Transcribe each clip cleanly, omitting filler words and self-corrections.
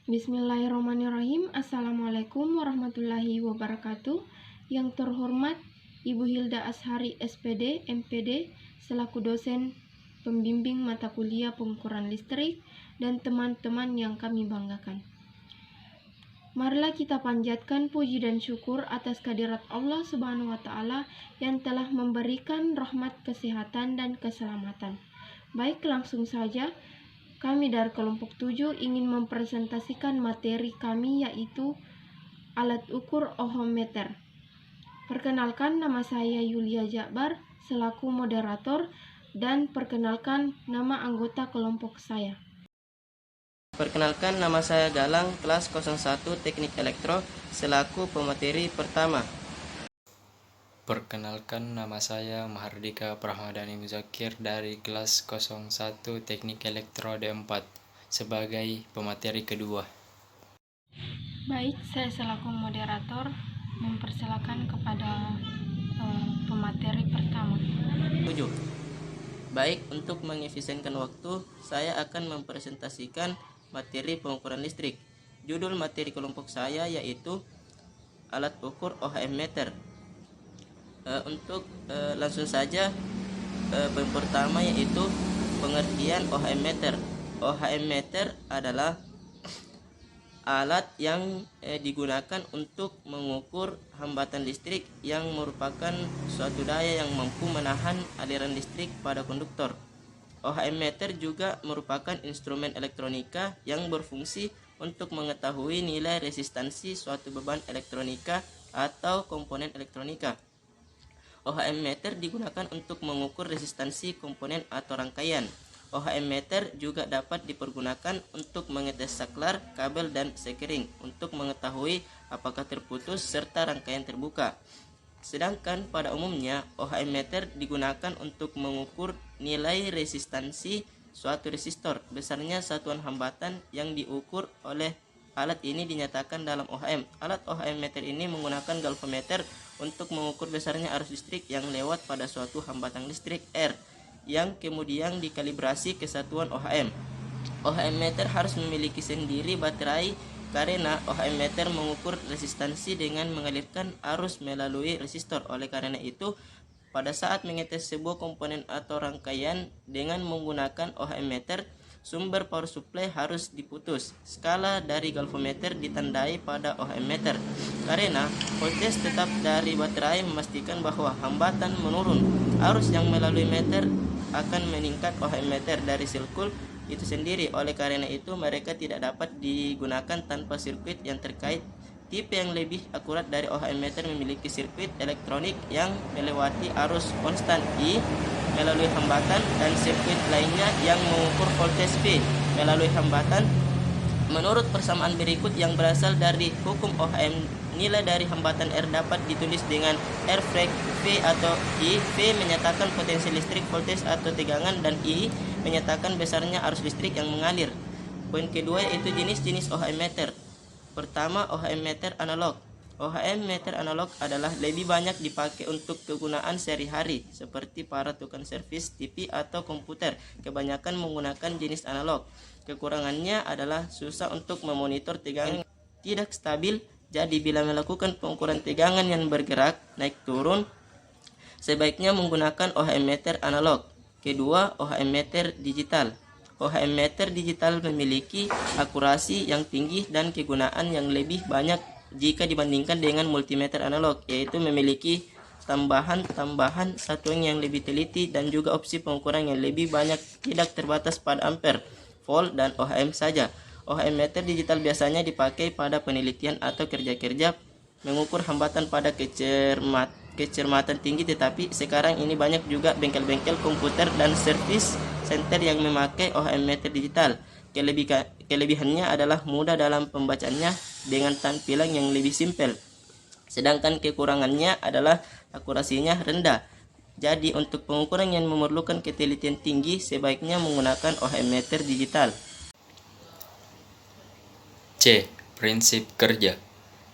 Bismillahirrahmanirrahim. Assalamualaikum warahmatullahi wabarakatuh. Yang terhormat Ibu Hilda Ashari SPD, MPD, selaku dosen pembimbing mata kuliah pengukuran listrik dan teman-teman yang kami banggakan. Marilah kita panjatkan puji dan syukur atas kehadirat Allah Subhanahu wa Ta'ala yang telah memberikan rahmat kesehatan dan keselamatan. Baik, langsung saja. Kami dari kelompok 7 ingin mempresentasikan materi kami, yaitu alat ukur ohm-meter. Perkenalkan, nama saya Yulia Jakbar selaku moderator, dan perkenalkan nama anggota kelompok saya. Perkenalkan, nama saya Galang, kelas 01 Teknik Elektro selaku pemateri pertama. Perkenalkan, nama saya Mahardika Pramadani Muzakir dari kelas 01 Teknik Elektro D4 sebagai pemateri kedua. Baik, saya selaku moderator mempersilakan kepada pemateri pertama. 7. Baik, untuk mengefisienkan waktu, saya akan mempresentasikan materi pengukuran listrik. Judul materi kelompok saya yaitu alat ukur ohm-meter. Langsung saja, poin pertama yaitu pengertian ohm-meter. Ohm-meter adalah alat yang digunakan untuk mengukur hambatan listrik yang merupakan suatu daya yang mampu menahan aliran listrik pada konduktor. Ohm-meter juga merupakan instrumen elektronika yang berfungsi untuk mengetahui nilai resistansi suatu beban elektronika atau komponen elektronika. Ohm-meter digunakan untuk mengukur resistansi komponen atau rangkaian. Ohm-meter juga dapat dipergunakan untuk mengetes saklar, kabel, dan sekering untuk mengetahui apakah terputus serta rangkaian terbuka. Sedangkan pada umumnya, ohm-meter digunakan untuk mengukur nilai resistansi suatu resistor. Besarnya satuan hambatan yang diukur oleh alat ini dinyatakan dalam ohm. Alat ohm-meter ini menggunakan galvanometer untuk mengukur besarnya arus listrik yang lewat pada suatu hambatan listrik R, yang kemudian dikalibrasi ke satuan ohm. Ohm-meter harus memiliki sendiri baterai karena ohm-meter mengukur resistansi dengan mengalirkan arus melalui resistor. Oleh karena itu, pada saat mengetes sebuah komponen atau rangkaian dengan menggunakan ohm-meter, sumber power supply harus diputus. Skala dari galvanometer ditandai pada ohm-meter karena voltage tetap dari baterai memastikan bahwa hambatan menurun. Arus yang melalui meter akan meningkat ohm-meter dari sirkuit itu sendiri. Oleh karena itu, mereka tidak dapat digunakan tanpa sirkuit yang terkait. Tipe yang lebih akurat dari ohm-meter memiliki sirkuit elektronik yang melewati arus konstan I melalui hambatan dan sirkuit lainnya yang mengukur voltage V melalui hambatan. Menurut persamaan berikut yang berasal dari hukum Ohm, nilai dari hambatan R dapat ditulis dengan R frek V atau I. V menyatakan potensi listrik, voltage atau tegangan, dan I menyatakan besarnya arus listrik yang mengalir. Poin kedua yaitu jenis-jenis ohm-meter. Pertama, ohm-meter analog. Ohm-meter analog adalah lebih banyak dipakai untuk kegunaan sehari-hari seperti para tukang servis TV atau komputer. Kebanyakan menggunakan jenis analog. Kekurangannya adalah susah untuk memonitor tegangan tidak stabil. Jadi bila melakukan pengukuran tegangan yang bergerak naik turun, sebaiknya menggunakan ohm-meter analog. Kedua, ohm-meter digital. Ohm-meter digital memiliki akurasi yang tinggi dan kegunaan yang lebih banyak jika dibandingkan dengan multimeter analog, yaitu memiliki tambahan satuan yang lebih teliti dan juga opsi pengukuran yang lebih banyak, tidak terbatas pada ampere, volt, dan ohm saja. Ohm-meter digital biasanya dipakai pada penelitian atau kerja-kerja mengukur hambatan pada kecermatan tinggi, tetapi sekarang ini banyak juga bengkel-bengkel komputer dan service center yang memakai ohm-meter digital. Kelebihannya adalah mudah dalam pembacaannya dengan tampilan yang lebih simpel. Sedangkan kekurangannya adalah akurasinya rendah. Jadi untuk pengukuran yang memerlukan ketelitian tinggi, sebaiknya menggunakan ohm-meter digital. C. Prinsip kerja.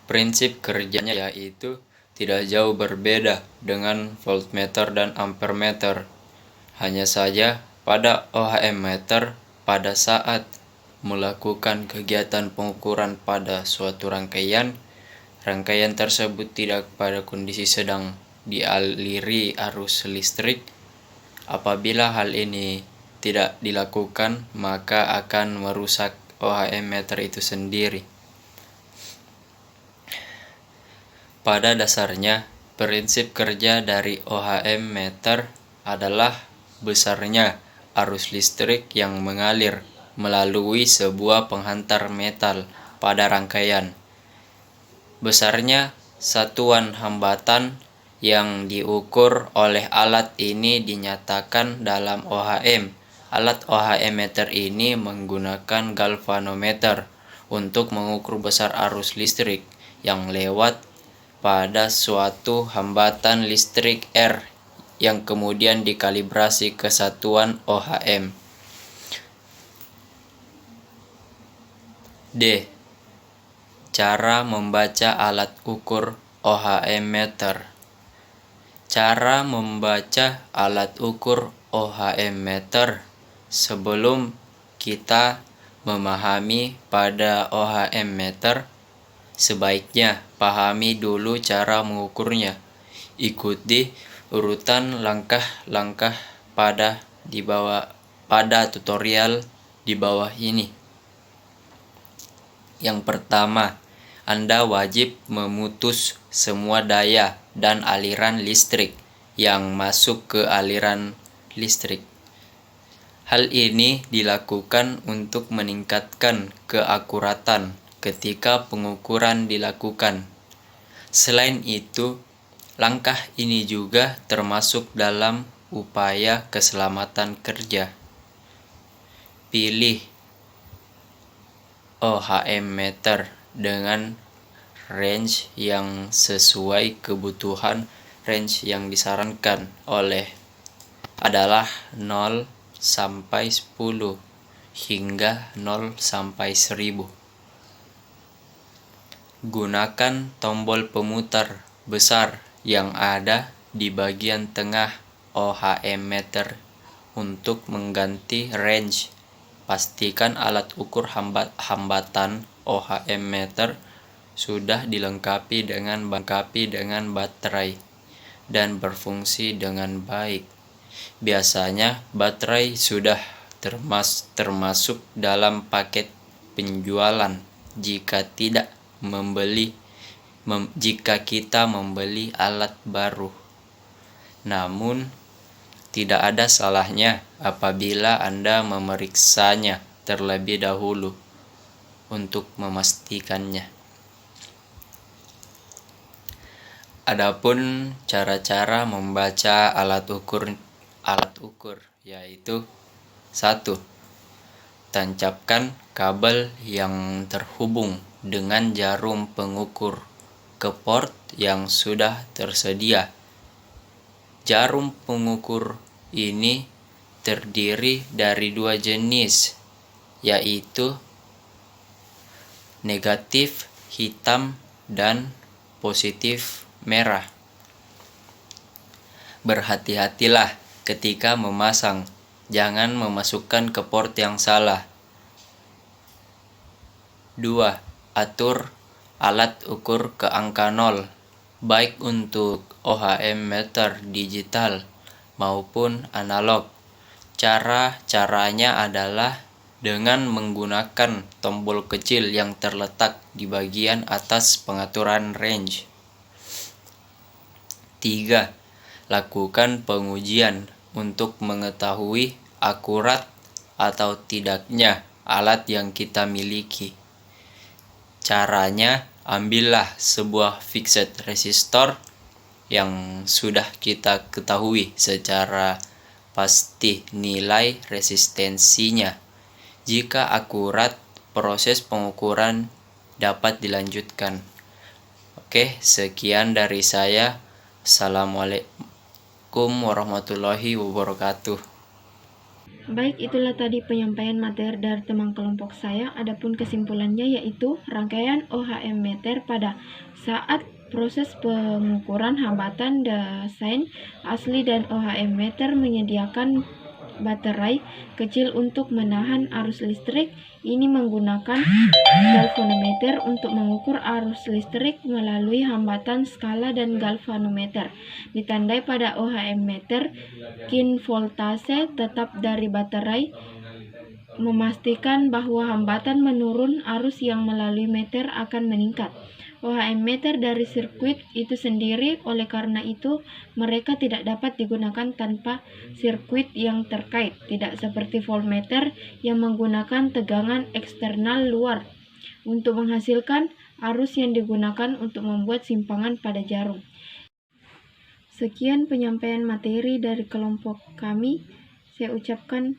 Prinsip kerjanya yaitu tidak jauh berbeda dengan voltmeter dan ampermeter. Hanya saja pada ohm-meter, pada saat melakukan kegiatan pengukuran pada suatu rangkaian tersebut tidak pada kondisi sedang dialiri arus listrik. Apabila hal ini tidak dilakukan, maka akan merusak OHM meter itu sendiri. Pada dasarnya, prinsip kerja dari OHM meter adalah besarnya arus listrik yang mengalir melalui sebuah penghantar metal pada rangkaian. Besarnya satuan hambatan yang diukur oleh alat ini dinyatakan dalam OHM. Alat OHM meter ini menggunakan galvanometer untuk mengukur besar arus listrik yang lewat pada suatu hambatan listrik R yang kemudian dikalibrasi ke satuan OHM. D. Cara membaca alat ukur OHM meter. Cara membaca alat ukur OHM meter. Sebelum kita memahami pada OHM meter, sebaiknya pahami dulu cara mengukurnya. Ikuti urutan langkah-langkah pada tutorial di bawah ini. Yang pertama, Anda wajib memutus semua daya dan aliran listrik yang masuk ke aliran listrik. Hal ini dilakukan untuk meningkatkan keakuratan ketika pengukuran dilakukan. Selain itu, langkah ini juga termasuk dalam upaya keselamatan kerja. Pilih OHM meter dengan range yang sesuai kebutuhan. Range yang disarankan adalah 0 sampai 10 hingga 0 sampai 1000. Gunakan tombol pemutar besar yang ada di bagian tengah OHM meter untuk mengganti range. Pastikan alat ukur hambatan OHM meter sudah dilengkapi dengan baterai dan berfungsi dengan baik. Biasanya baterai sudah termasuk dalam paket penjualan jika kita membeli alat baru. Namun, tidak ada salahnya apabila Anda memeriksanya terlebih dahulu untuk memastikannya. Adapun cara-cara membaca alat ukur yaitu 1. Tancapkan kabel yang terhubung dengan jarum pengukur ke port yang sudah tersedia. Jarum pengukur ini terdiri dari 2 jenis, yaitu negatif hitam dan positif merah. Berhati-hatilah ketika memasang, jangan memasukkan ke port yang salah. 2. Atur alat ukur ke angka 0, baik untuk OHM meter digital maupun analog. Caranya adalah dengan menggunakan tombol kecil yang terletak di bagian atas pengaturan range. 3. Lakukan pengujian untuk mengetahui akurat atau tidaknya alat yang kita miliki. Caranya, ambillah sebuah fixed resistor yang sudah kita ketahui secara pasti nilai resistensinya. Jika akurat, proses pengukuran dapat dilanjutkan. Oke, sekian dari saya. Assalamualaikum warahmatullahi wabarakatuh. Baik, itulah tadi penyampaian materi dari teman kelompok saya. Adapun kesimpulannya yaitu rangkaian OHM meter pada saat proses pengukuran hambatan desain asli dan OHM meter menyediakan baterai kecil untuk menahan arus listrik. Ini menggunakan galvanometer untuk mengukur arus listrik melalui hambatan skala dan galvanometer. Ditandai pada OHM meter, kin voltase tetap dari baterai memastikan bahwa hambatan menurun, arus yang melalui meter akan meningkat. OHM meter dari sirkuit itu sendiri, oleh karena itu mereka tidak dapat digunakan tanpa sirkuit yang terkait, tidak seperti voltmeter yang menggunakan tegangan eksternal luar untuk menghasilkan arus yang digunakan untuk membuat simpangan pada jarum. Sekian penyampaian materi dari kelompok kami. Saya ucapkan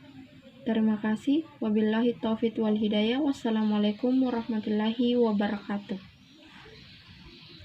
terima kasih. Wabillahi taufiq wal hidayah. Wassalamualaikum warahmatullahi wabarakatuh.